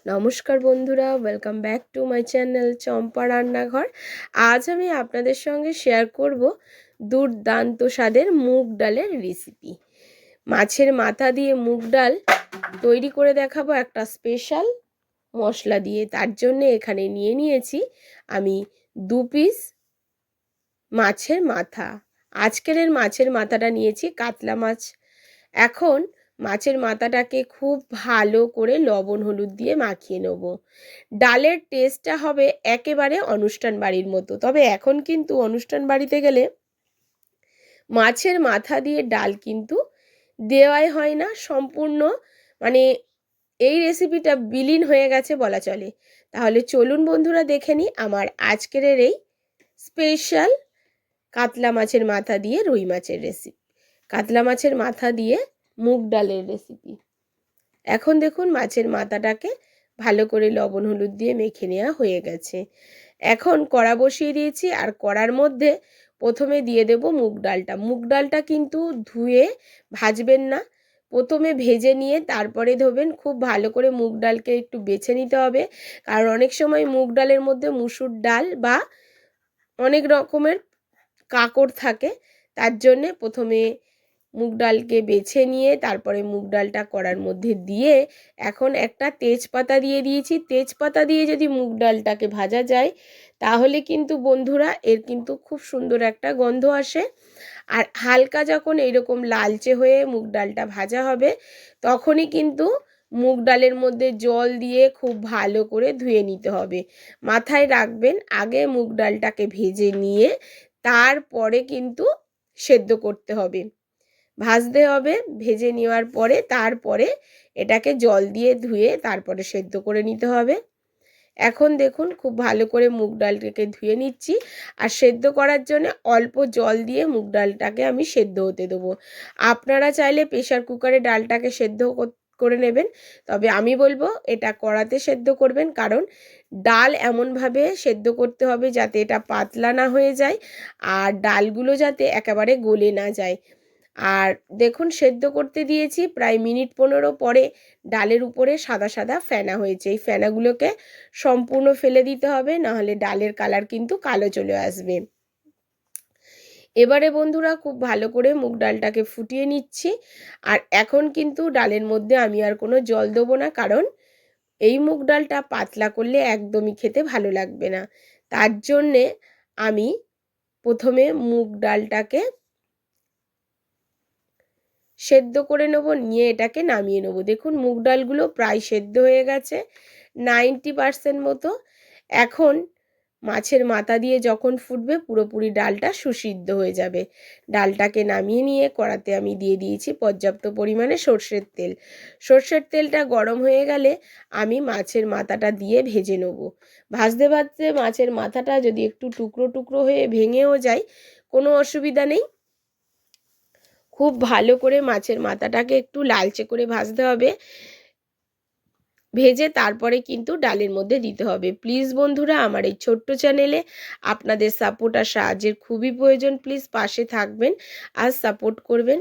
নমস্কার বন্ধুরা, welcome back to my channel Champa রান্নাঘর। আজ আমি আপনাদের সঙ্গে শেয়ার করব দুর্দান্ত স্বাদের মুগ ডালের রেসিপি। মাছের মাথা দিয়ে মুগ ডাল তৈরি করে দেখাবো একটা স্পেশাল মশলা দিয়ে। তার জন্য এখানে নিয়েছি আমি 2 পিস মাছের মাথা। আজকের মাছের মাথাটা নিয়েছি কাতলা মাছ। এখন মাছের মাথাটাকে খুব ভালো করে লবণ হলুদ দিয়ে মাখিয়ে নেব। ডালের টেস্টটা হবে একেবারে অনুষ্ঠান বাড়ির মতো। তবে এখন কিন্তু অনুষ্ঠান বাড়িতে গেলে মাছের মাথা দিয়ে ডাল কিন্তু দেওয়াই হয় না সম্পূর্ণ, মানে এই রেসিপিটা বিলীন হয়ে গেছে বলা চলে। তাহলে চলুন বন্ধুরা দেখে নিই আমার আজকের এই স্পেশাল কাতলা মাছের মাথা দিয়ে রুই মাছের রেসিপি, কাতলা মাছের মাথা দিয়ে মুগ ডালের রেসিপি। এখন দেখুন মাছের মাথাটাকে ভালো করে লবণ হলুদ দিয়ে মেখে নেওয়া হয়ে গেছে। এখন কড়া বসিয়ে দিয়েছি, আর কড়ার মধ্যে প্রথমে দিয়ে দেব মুগ ডালটা। মুগ ডালটা কিন্তু ধুয়ে ভাজবেন না, প্রথমে ভেজে নিয়ে তারপরে ধোবেন। খুব ভালো করে মুগ ডালকে একটু বেছে নিতে হবে, কারণ অনেক সময় মুগ ডালের মধ্যে মুসুর ডাল বা অনেক রকমের কাঁকড় থাকে। তার জন্যে প্রথমে মুগ ডালকে বেছে নিয়ে তারপরে মুগ ডালটা কড়ার মধ্যে দিয়ে এখন একটা তেজপাতা দিয়ে দিয়েছি। তেজপাতা দিয়ে যদি মুগ ডালটাকে ভাজা যায় তাহলে কিন্তু বন্ধুরা এর কিন্তু খুব সুন্দর একটা গন্ধ আসে। আর হালকা যখন এইরকম লালচে হয়ে মুগ ডালটা ভাজা হবে তখনই কিন্তু মুগ ডালের মধ্যে জল দিয়ে খুব ভালো করে ধুয়ে নিতে হবে। মাথায় রাখবেন, আগে মুগ ডালটাকে ভেজে নিয়ে তারপরে কিন্তু সেদ্ধ করতে হবে, ভাজতে হবে। ভেজে নেওয়ার পরে তারপরে এটাকে জল দিয়ে ধুয়ে তারপরে সেদ্ধ করে নিতে হবে। এখন দেখুন খুব ভালো করে মুগ ডালটাকে ধুয়ে নিচ্ছি, আর সেদ্ধ করার জন্য অল্প জল দিয়ে মুগ ডালটাকে আমি সেদ্ধ হতে দেবো। আপনারা চাইলে প্রেশার কুকারে ডালটাকে সেদ্ধ করে নেবেন, তবে আমি বলবো এটা কড়াতে সেদ্ধ করবেন, কারণ ডাল এমনভাবে সেদ্ধ করতে হবে যাতে এটা পাতলা না হয়ে যায় আর ডালগুলো যাতে একেবারে গলে না যায়। আর দেখুন সেদ্ধ করতে দিয়েছি প্রায় মিনিট 15 পরে ডালের উপরে সাদা সাদা ফেনা হয়েছে। এই ফেনাগুলোকে সম্পূর্ণ ফেলে দিতে হবে, নাহলে ডালের কালার কিন্তু কালো চলে আসবে। এবারে বন্ধুরা খুব ভালো করে মুগ ডালটাকে ফুটিয়ে নিচ্ছি। আর এখন কিন্তু ডালের মধ্যে আমি আর কোনো জল দেবো না, কারণ এই মুগ ডালটা পাতলা করলে একদমই খেতে ভালো লাগবে না। তার জন্যে আমি প্রথমে মুগ ডালটাকে সেদ্ধ করে নেব, নিয়ে এটাকে নামিয়ে নেব। দেখুন মুগ ডালগুলো প্রায় সেদ্ধ হয়ে গেছে 90% মতো। এখন মাছের মাথা দিয়ে যখন ফুটবে পুরোপুরি ডালটা সুসিদ্ধ হয়ে যাবে। ডালটাকে নামিয়ে নিয়ে কড়াতে আমি দিয়ে দিয়েছি পর্যাপ্ত পরিমাণে সর্ষের তেল। সর্ষের তেলটা গরম হয়ে গেলে আমি মাছের মাথাটা দিয়ে ভেজে নেব। ভাজতে ভাজতে মাছের মাথাটা যদি একটু টুকরো টুকরো হয়ে ভেঙেও যায় কোনো অসুবিধা নেই। খুব ভালো করে মাছের মাথাটাকে একটু লালচে করে ভাজতে হবে, ভেজে তারপরে কিন্তু ডালের মধ্যে দিতে হবে। প্লিজ বন্ধুরা আমার এই ছোট্ট চ্যানেলে আপনাদের সাপোর্ট আর সাহায্যের খুবই প্রয়োজন। প্লিজ পাশে থাকবেন আর সাপোর্ট করবেন,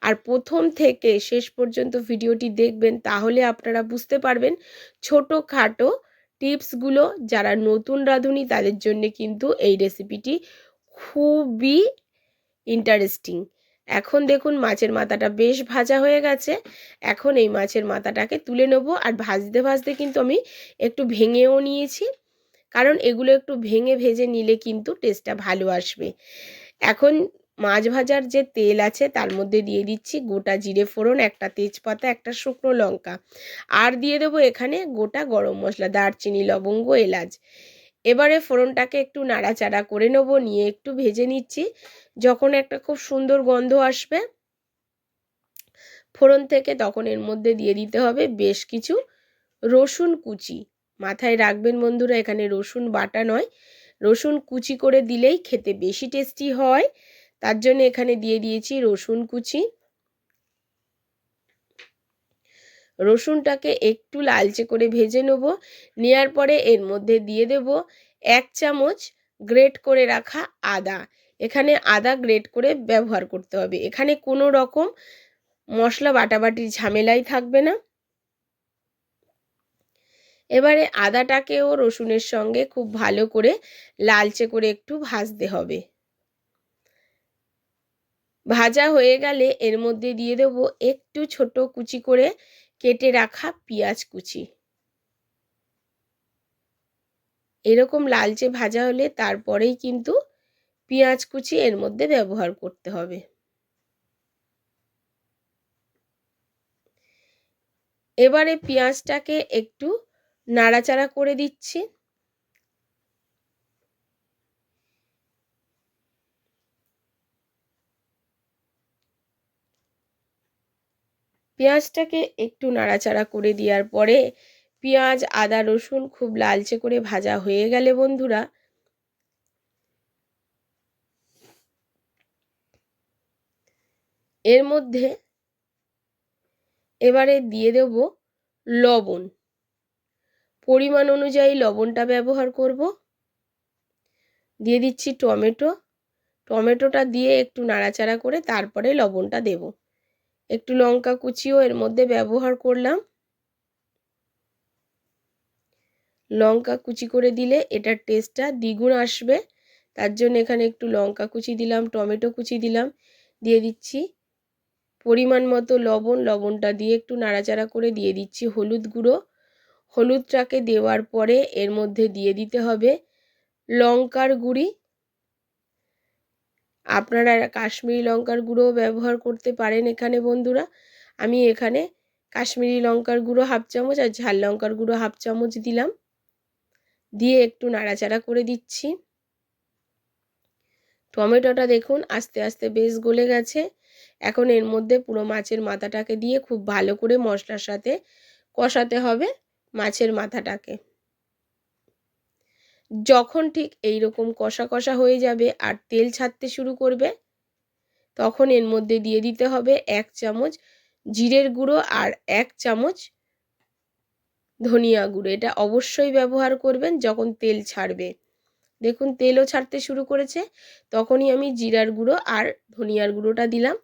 আর প্রথম থেকে শেষ পর্যন্ত ভিডিওটি দেখবেন, তাহলে আপনারা বুঝতে পারবেন ছোটোখাটো টিপসগুলো। যারা নতুন রাঁধুনি তাদের জন্য কিন্তু এই রেসিপিটি খুবই ইন্টারেস্টিং। এখন দেখুন মাছের মাথাটা বেশ ভাজা হয়ে গেছে। এখন এই মাছের মাথাটাকে তুলে নেব, আর ভাজতে ভাজতে কিন্তু আমি একটু ভেঙেও নিয়েছি, কারণ এগুলো একটু ভেঙে ভেজে নিলে কিন্তু টেস্টটা ভালো আসবে। এখন মাছ ভাজার যে তেল আছে তার মধ্যে দিয়ে দিচ্ছি গোটা জিরে ফোড়ন, একটা তেজপাতা, একটা শুকনো লঙ্কা, আর দিয়ে দেবো এখানে গোটা গরম মশলা, দারচিনি, লবঙ্গ, এলাচ। এবারে ফোড়নটাকে একটু নাড়াচাড়া করে নেব, নিয়ে একটু ভেজে নিচ্ছি। যখন একটা খুব সুন্দর গন্ধ আসবে ফোড়ন থেকে, তখন এর মধ্যে দিয়ে দিতে হবে বেশ কিছু রসুন কুচি। মাথায় রাখবেন বন্ধুরা, এখানে রসুন বাটা নয়, রসুন কুচি করে দিলেই খেতে বেশি টেস্টি হয়। তার জন্য এখানে দিয়ে দিয়েছি রসুন কুচি। রসুনটাকে একটু লালচে করে ভেজে নেব, নেওয়ার পরে এর মধ্যে দিয়ে দেব 1 চামচ গ্রেট করে রাখা আদা। এখানে আদা গ্রেট করে ব্যবহার করতে হবে, এখানে কোনো রকম মশলা বাটাবাটির ঝামেলাই থাকবে না। এবারে আদাটাকেও রসুনের সঙ্গে খুব ভালো করে লালচে করে একটু ভাজতে হবে। ভাজা হয়ে গেলে এর মধ্যে দিয়ে দেব একটু ছোট কুচি করে কেটে রাখা পেঁয়াজ কুচি। এরকম লালচে ভাজা হলে তারপরেই কিন্তু পেঁয়াজ কুচি এর মধ্যে ব্যবহার করতে হবে। এবারে পেঁয়াজটাকে একটু নাড়াচাড়া করে দিচ্ছি। পেঁয়াজটাকে একটু নাড়াচাড়া করে দেওয়ার পরে পেঁয়াজ আদা রসুন খুব লালচে করে ভাজা হয়ে গেলে বন্ধুরা এর মধ্যে এবারে দিয়ে দেব লবণ। পরিমাণ অনুযায়ী লবণটা ব্যবহার করব। দিয়ে দিচ্ছি টমেটো। টমেটোটা দিয়ে একটু নাড়াচাড়া করে তারপরে লবণটা দেব। একটু লঙ্কা কুচিও এর মধ্যে ব্যবহার করলাম। লঙ্কা কুচি করে দিলে এটার টেস্টটা দ্বিগুণ আসবে, তার জন্য এখানে একটু লঙ্কা কুচি দিলাম, টমেটো কুচি দিলাম। দিয়ে দিচ্ছি পরিমাণ মতো লবণ। লবণটা দিয়ে একটু নাড়াচাড়া করে দিয়ে দিচ্ছি হলুদ গুঁড়ো। হলুদটাকে দেওয়ার পরে এর মধ্যে দিয়ে দিতে হবে লঙ্কার গুঁড়ি। আপনারা কাশ্মীরি লঙ্কার গুঁড়ো ব্যবহার করতে পারেন এখানে বন্ধুরা। আমি এখানে কাশ্মীরি লঙ্কার গুঁড়ো হাফ চামচ আর ঝাল লঙ্কার গুঁড়ো হাফ চামচ দিলাম। দিয়ে একটু নাড়াচাড়া করে দিচ্ছি। টমেটোটা দেখুন আস্তে আস্তে বেশ গলে গেছে। এখন এর মধ্যে পুরো মাছের মাথাটাকে দিয়ে খুব ভালো করে মশলার সাথে কষাতে হবে মাছের মাথাটাকে। যখন ঠিক এই রকম কষা কষা হয়ে যাবে আর তেল ছাড়তে শুরু করবে তখন এর মধ্যে দিয়ে দিতে হবে 1 চামচ জিরের গুঁড়ো আর 1 চামচ ধনিয়া গুঁড়ো। এটা অবশ্যই ব্যবহার করবেন যখন তেল ছাড়বে। দেখুন তেলও ছাড়তে শুরু করেছে, তখনই আমি জিরার গুঁড়ো আর ধনিয়ার গুঁড়োটা দিলাম।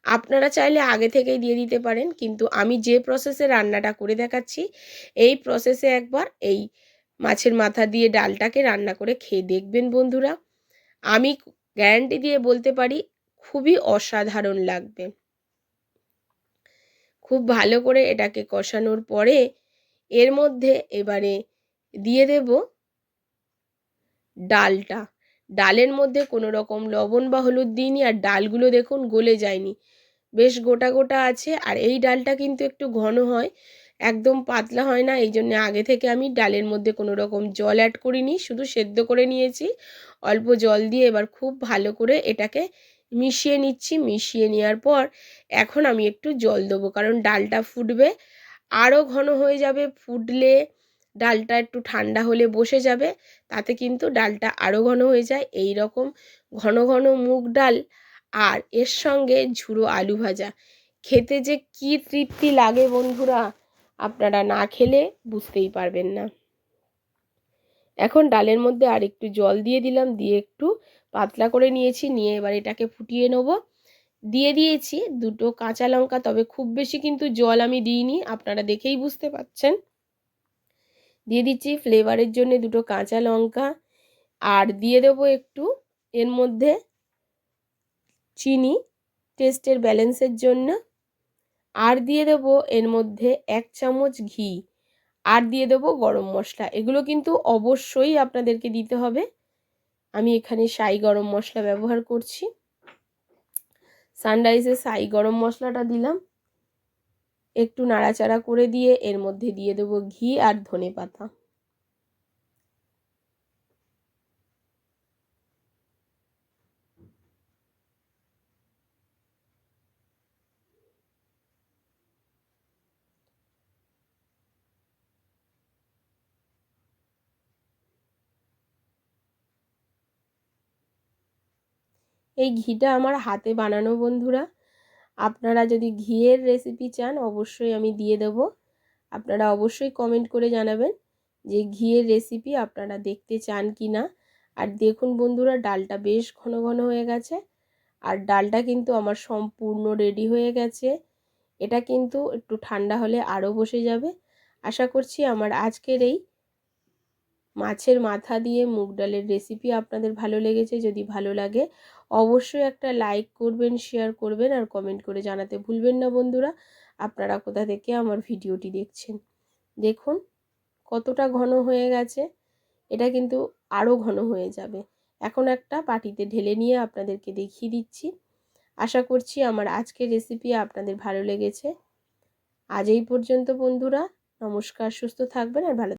আপনারা চাইলে আগে থেকেই দিয়ে দিতে পারেন, কিন্তু আমি যে প্রসেসে রান্নাটা করে দেখাচ্ছি এই প্রসেসে একবার এই মাছের মাথা দিয়ে ডালটাকে রান্না করে খেয়ে দেখবেন বন্ধুরা। আমি গ্যারান্টি দিয়ে বলতে পারি খুবই অসাধারণ লাগবে। খুব ভালো করে এটাকে কষানোর পরে এর মধ্যে এবারে দিয়ে দেব ডালটা। ডালের মধ্যে কোনো রকম লবণ বা হলুদ দিইনি, আর ডালগুলো দেখুন গলে যায়নি, বেশ গোটা গোটা আছে। আর এই ডালটা কিন্তু একটু ঘন হয়, একদম পাতলা হয় না। এই জন্য আগে থেকে আমি ডালের মধ্যে কোনো রকম জল অ্যাড করিনি, শুধু সেদ্ধ করে নিয়েছি অল্প জল দিয়ে। এবার খুব ভালো করে এটাকে মিশিয়ে নিচ্ছি। মিশিয়ে নেওয়ার পর এখন আমি একটু জল দেবো, কারণ ডালটা ফুটবে, আরও ঘন হয়ে যাবে। ফুটলে ডালটা একটু ঠান্ডা হলে বসে যাবে, তাতে কিন্তু ডালটা আরও ঘন হয়ে যায়। এই রকম ঘন ঘন মুগ ডাল আর এর সঙ্গে ঝুরো আলু ভাজা খেতে যে কি তৃপ্তি লাগে বন্ধুরা, আপনারা না খেলে বুঝতেই পারবেন না। এখন ডালের মধ্যে আর একটু জল দিয়ে দিলাম, দিয়ে একটু পাতলা করে নিয়েছি। নিয়ে এবার এটাকে ফুটিয়ে নেব। দিয়ে দিয়েছি 2টো কাঁচা লঙ্কা, তবে খুব বেশি কিন্তু জল আমি দিইনি, আপনারা দেখেই বুঝতে পাচ্ছেন। দিয়ে দিচ্ছি ফ্লেভারের জন্য 2টো কাঁচা লঙ্কা, আর দিয়ে দেবো একটু এর মধ্যে চিনি টেস্টের ব্যালেন্সের জন্য, আর দিয়ে দেবো এর মধ্যে 1 চামচ ঘি, আর দিয়ে দেবো গরম মশলা। এগুলো কিন্তু অবশ্যই আপনাদেরকে দিতে হবে। আমি এখানে সাই গরম মশলা ব্যবহার করছি। সানরাইজের সাই গরম মশলাটা দিলাম। একটু নাড়াচাড়া করে দিয়ে এর মধ্যে দিয়ে দেবো ঘি আর ধনেপাতা। এই ঘিটা আমার হাতে বানানো বন্ধুরা। আপনারা যদি ঘিয়ের রেসিপি চান অবশ্যই আমি দিয়ে দেবো। আপনারা অবশ্যই কমেন্ট করে জানাবেন যে ঘিয়ের রেসিপি আপনারা দেখতে চান কি না। আর দেখুন বন্ধুরা ডালটা বেশ ঘন ঘন হয়ে গেছে, আর ডালটা কিন্তু আমার সম্পূর্ণ রেডি হয়ে গেছে। এটা কিন্তু একটু ঠান্ডা হলে আরও বসে যাবে। আশা করছি আমার আজকের এই মাছের মাথা দিয়ে মুগ ডালের রেসিপি আপনাদের ভালো লেগেছে। যদি ভালো লাগে অবশ্যই একটা লাইক করবেন, শেয়ার করবেন আর কমেন্ট করে জানাতে ভুলবেন না বন্ধুরা আপনারা কোথা থেকে আমার ভিডিওটি দেখছেন। দেখুন কতটা ঘন হয়ে গেছে, এটা কিন্তু আরও ঘন হয়ে যাবে। এখন একটা বাটিতে ঢেলে নিয়ে আপনাদেরকে দেখিয়ে দিচ্ছি। আশা করছি আমার আজকের রেসিপি আপনাদের ভালো লেগেছে। আজ এই পর্যন্ত বন্ধুরা, নমস্কার, সুস্থ থাকবেন আর ভালো